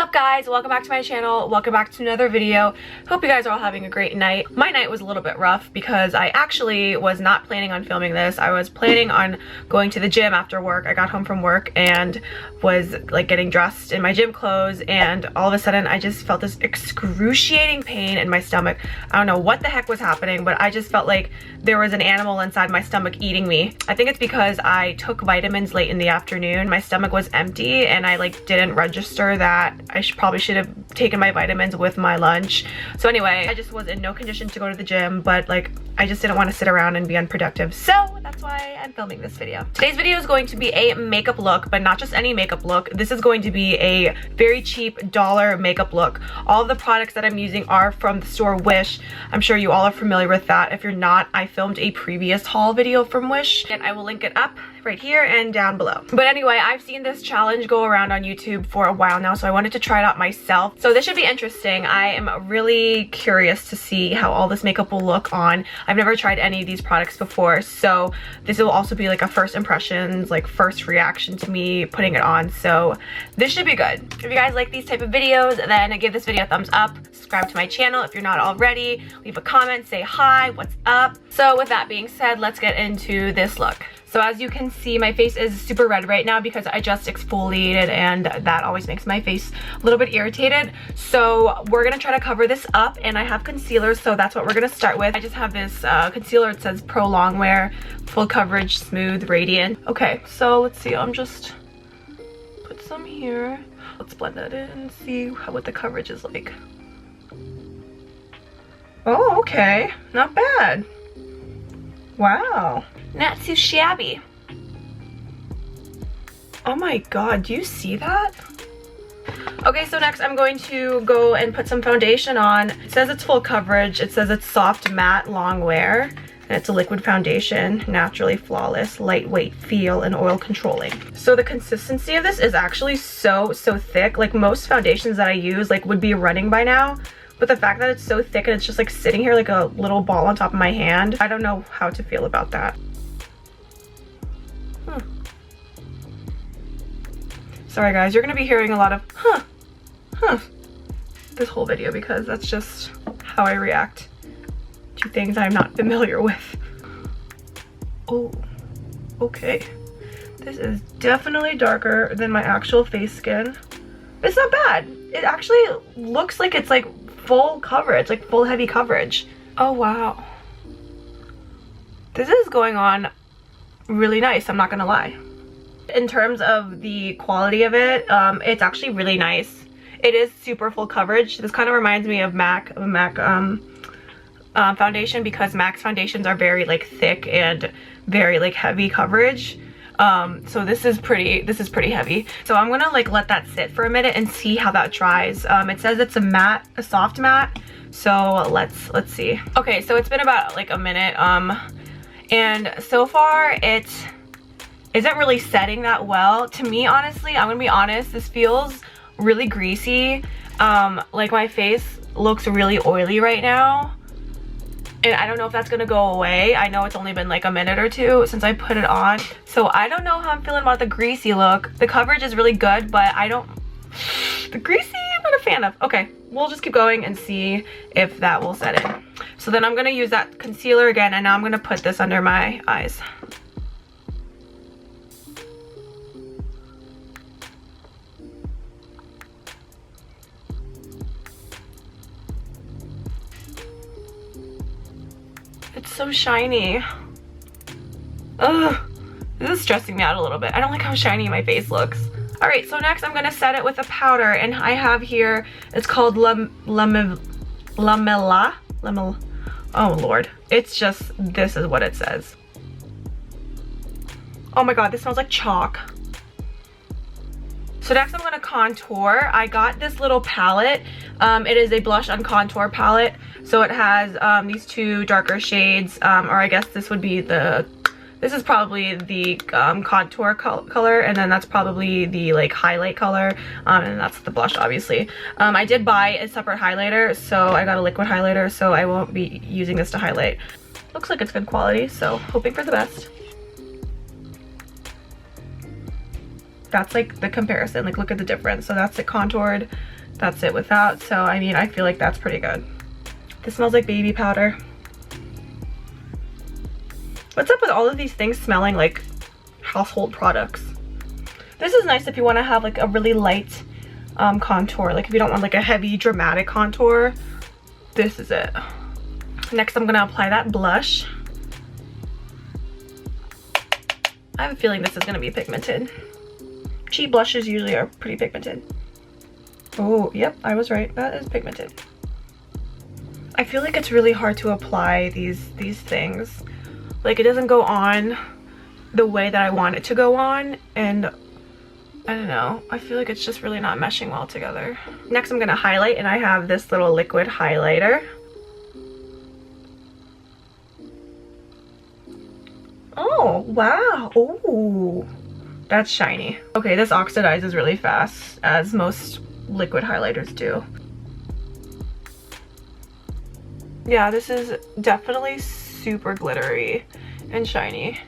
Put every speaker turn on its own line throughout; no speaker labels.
up, guys? Welcome back to my channel. Welcome back to another video. Hope you guys are all having a great night. My night was a little bit rough because I actually was not planning on filming this. I was planning on going to the gym after work. I got home from work and was like getting dressed in my gym clothes, and all of a sudden I just felt this excruciating pain in my stomach. I don't know what the heck was happening, but I just felt like there was an animal inside my stomach eating me. I think it's because I took vitamins late in the afternoon. My stomach was empty and I like didn't register that I probably should have taken my vitamins with my lunch. So anyway, I just was in no condition to go to the gym, but like I just didn't want to sit around and be unproductive. So that's why I'm filming this video. Today's video is going to be a makeup look, but not just any makeup look. This is going to be a very cheap dollar makeup look. All of the products that I'm using are from the store Wish. I'm sure you all are familiar with that. If you're not, I filmed a previous haul video from Wish and I will link it up right here and down below. But anyway, I've seen this challenge go around on YouTube for a while now, so I wanted to try it out myself. So this should be interesting. I am really curious to see how all this makeup will look on. I've never tried any of these products before, so this will also be like a first impressions, like first reaction to me putting it on. So this should be good. If you guys like these type of videos, then give this video a thumbs up, subscribe to my channel if you're not already, leave a comment, say hi, what's up. So with that being said, let's get into this look. So as you can see, my face is super red right now because I just exfoliated, and that always makes my face a little bit irritated. So we're gonna try to cover this up, and I have concealer, so that's what we're gonna start with. I just have this concealer. It says Pro Longwear, full coverage, smooth, radiant. Okay, so let's see. I'm just put some here. Let's blend that in and see what the coverage is like. Oh, okay, not bad. Wow. Not too shabby. Oh my god, do you see that? Okay, so next I'm going to go and put some foundation on. It says it's full coverage. It says it's soft matte long wear, and it's a liquid foundation, naturally flawless, lightweight feel, and oil controlling. So the consistency of this is actually so thick. Like most foundations that I use like would be running by now. But the fact that it's so thick and it's just like sitting here like a little ball on top of my hand, I don't know how to feel about that. Sorry guys, you're gonna be hearing a lot of this whole video because that's just how I react to things I'm not familiar with. Oh, okay. This is definitely darker than my actual face skin. It's not bad. It actually looks like it's like full coverage, like full heavy coverage. Oh wow. This is going on really nice, I'm not gonna lie. In terms of the quality of it, it's actually really nice. It is super full coverage. This kind of reminds me of MAC foundation, because MAC's foundations are very like thick and very like heavy coverage. So this is pretty heavy. So I'm gonna like let that sit for a minute and see how that dries. It says it's a soft matte. So let's see. Okay, so it's been about like a minute. And so far it isn't really setting that well. To me, honestly, I'm gonna be honest, this feels really greasy. Like my face looks really oily right now. And I don't know if that's gonna go away. I know it's only been like a minute or two since I put it on. So I don't know how I'm feeling about the greasy look. The coverage is really good, but the greasy I'm not a fan of. Okay, we'll just keep going and see if that will set in. So then I'm gonna use that concealer again, and now I'm gonna put this under my eyes. It's so shiny. Ugh, this is stressing me out a little bit. I don't like how shiny my face looks. All right, so next I'm gonna set it with a powder, and I have here, it's called Lamella. Oh Lord, it's just, this is what it says. Oh my god, this smells like chalk. So next I'm gonna contour. I got this little palette. It is a blush on contour palette. So it has these two darker shades, or I guess this would be this is probably the contour color, and then that's probably the like highlight color, and that's the blush obviously. I did buy a separate highlighter, so I got a liquid highlighter, so I won't be using this to highlight. Looks like it's good quality, so hoping for the best. That's like the comparison, like look at the difference. So that's it contoured, that's it with that. So I mean, I feel like that's pretty good. This smells like baby powder. What's up with all of these things smelling like household products? This is nice if you want to have like a really light contour. Like if you don't want like a heavy dramatic contour, this is it. Next I'm gonna apply that blush. I have a feeling this is gonna be pigmented. Cheap blushes usually are pretty pigmented. Oh, yep, I was right. That is pigmented. I feel like it's really hard to apply these things. Like it doesn't go on the way that I want it to go on, and I don't know. I feel like it's just really not meshing well together. Next I'm gonna highlight, and I have this little liquid highlighter. Oh, wow. Ooh, that's shiny. Okay, this oxidizes really fast, as most liquid highlighters do. Yeah, this is definitely super glittery and shiny.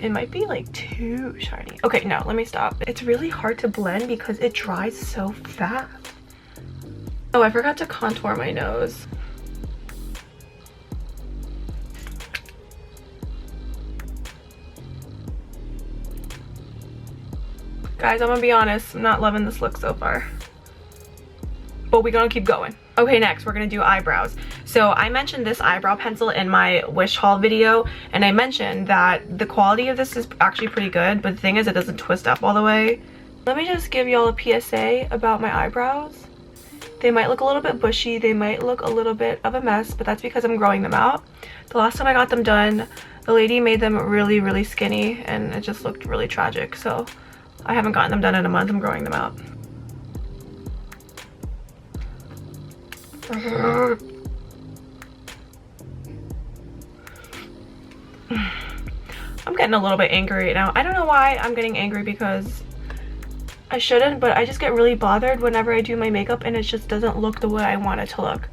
It might be like too shiny. Okay, no, let me stop. It's really hard to blend because it dries so fast. Oh, I forgot to contour my nose. Guys, I'm gonna be honest, I'm not loving this look so far. But we're gonna keep going. Okay, next we're gonna do eyebrows. So I mentioned this eyebrow pencil in my wish haul video, and I mentioned that the quality of this is actually pretty good, but the thing is it doesn't twist up all the way. Let me just give y'all a PSA about my eyebrows. They might look a little bit bushy, they might look a little bit of a mess, but that's because I'm growing them out. The last time I got them done, the lady made them really, really skinny, and it just looked really tragic. So I haven't gotten them done in a month. I'm growing them out. I'm getting a little bit angry right now. I don't know why I'm getting angry, because I shouldn't, but I just get really bothered whenever I do my makeup and it just doesn't look the way I want it to look.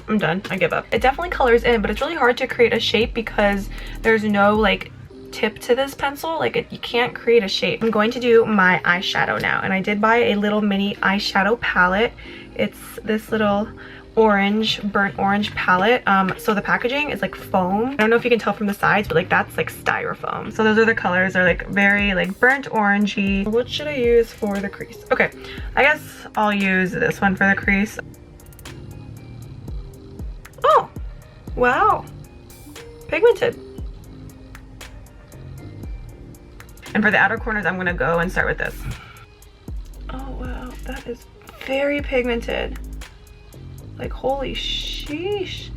I'm done. I give up. It definitely colors in, but it's really hard to create a shape because there's no like tip to this pencil. Like you can't create a shape. I'm going to do my eyeshadow now, and I did buy a little mini eyeshadow palette. It's this little orange, burnt orange palette. So the packaging is like foam. I don't know if you can tell from the sides, but like that's like styrofoam. So those are the colors. They're like very like burnt orangey. What should I use for the crease? Okay, I guess I'll use this one for the crease. Oh, wow, pigmented. And for the outer corners, I'm gonna go and start with this. Oh wow, that is very pigmented. Like holy sheesh.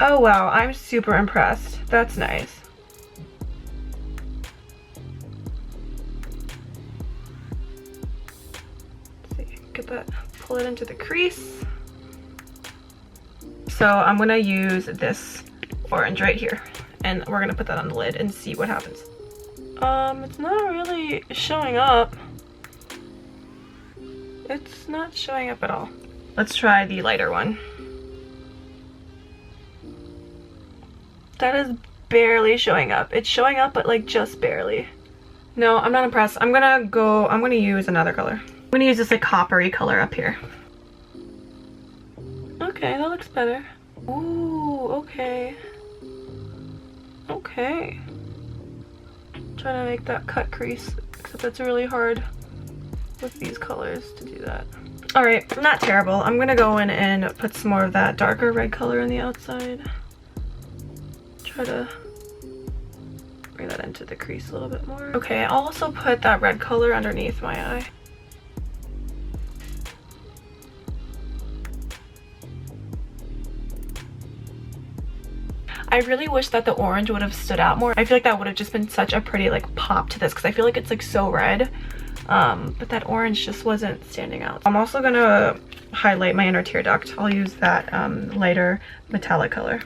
Oh wow, I'm super impressed. That's nice. Let's see, get that, pull it into the crease. So I'm gonna use this orange right here, and we're gonna put that on the lid and see what happens. It's not really showing up. It's not showing up at all. Let's try the lighter one. That is barely showing up. It's showing up, but like just barely. No, I'm not impressed. I'm gonna use another color. I'm gonna use this like coppery color up here. Okay, that looks better. Ooh, okay. Okay. Trying to make that cut crease, except it's really hard with these colors to do that. All right, not terrible. I'm gonna go in and put some more of that darker red color on the outside. Try to bring that into the crease a little bit more. Okay, I'll also put that red color underneath my eye. I really wish that the orange would have stood out more. I feel like that would have just been such a pretty like pop to this, because I feel like it's like so red. But that orange just wasn't standing out. I'm also gonna highlight my inner tear duct. I'll use that lighter metallic color.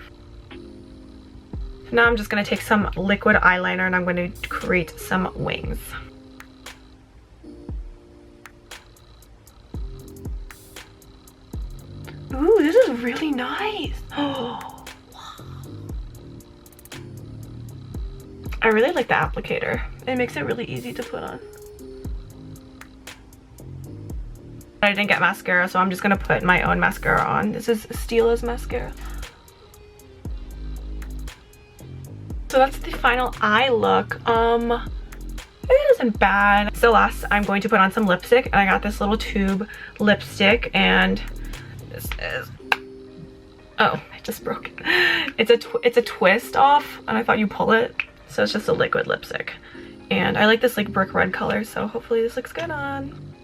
Now I'm just gonna take some liquid eyeliner and I'm going to create some wings. Ooh, this is really nice. Oh. I really like the applicator. It makes it really easy to put on. I didn't get mascara, so I'm just gonna put my own mascara on. This is Stila's mascara. So that's the final eye look. It isn't bad. So last, I'm going to put on some lipstick, and I got this little tube lipstick, and this is, oh, I just broke it. It's a twist off, and I thought you pull it, so it's just a liquid lipstick. And I like this like brick red color, so hopefully this looks good on.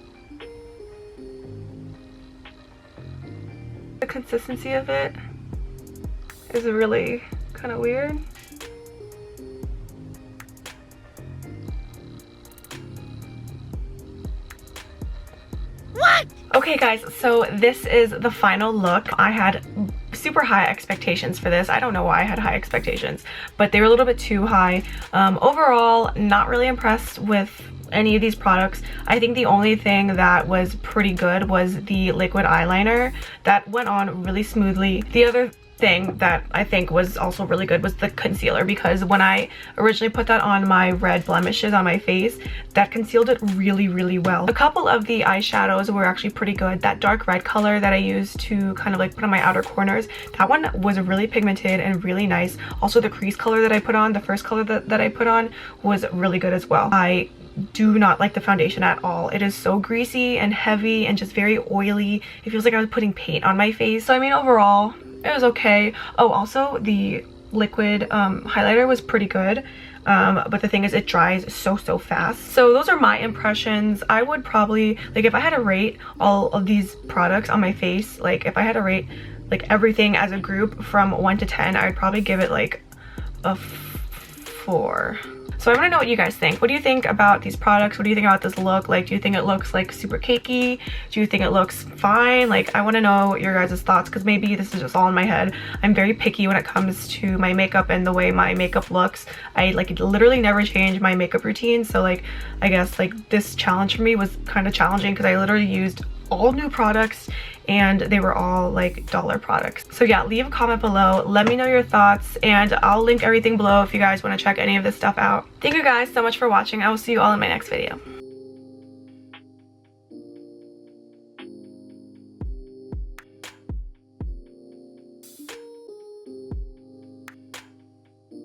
The consistency of it is really kind of weird. What? Okay guys, so this is the final look. I had super high expectations for this. I don't know why I had high expectations, but they were a little bit too high. Overall, not really impressed with any of these products. I think the only thing that was pretty good was the liquid eyeliner. That went on really smoothly. The other thing that I think was also really good was the concealer, because when I originally put that on my red blemishes on my face, that concealed it really, really well. A couple of the eyeshadows were actually pretty good. That dark red color that I used to kind of like put on my outer corners, that one was really pigmented and really nice. Also the crease color that I put on, the first color that I put on, was really good as well. I do not like the foundation at all. It is so greasy and heavy and just very oily. It feels like I was putting paint on my face. So I mean, overall it was okay. Oh, also the liquid highlighter was pretty good, but the thing is it dries so fast. So those are my impressions. I would probably, like, if I had to rate all of these products on my face, like if I had to rate like everything as a group from 1 to 10, I would probably give it like a 4. So I want to know what you guys think. What do you think about these products? What do you think about this look? Like, do you think it looks like super cakey? Do you think it looks fine? Like, I want to know your guys' thoughts, because maybe this is just all in my head. I'm very picky when it comes to my makeup and the way my makeup looks. I like literally never change my makeup routine. So like, I guess like this challenge for me was kind of challenging, because I literally used all new products and they were all like dollar products. So yeah, leave a comment below, let me know your thoughts, and I'll link everything below if you guys want to check any of this stuff out. Thank you guys so much for watching. I will see you all in my next video.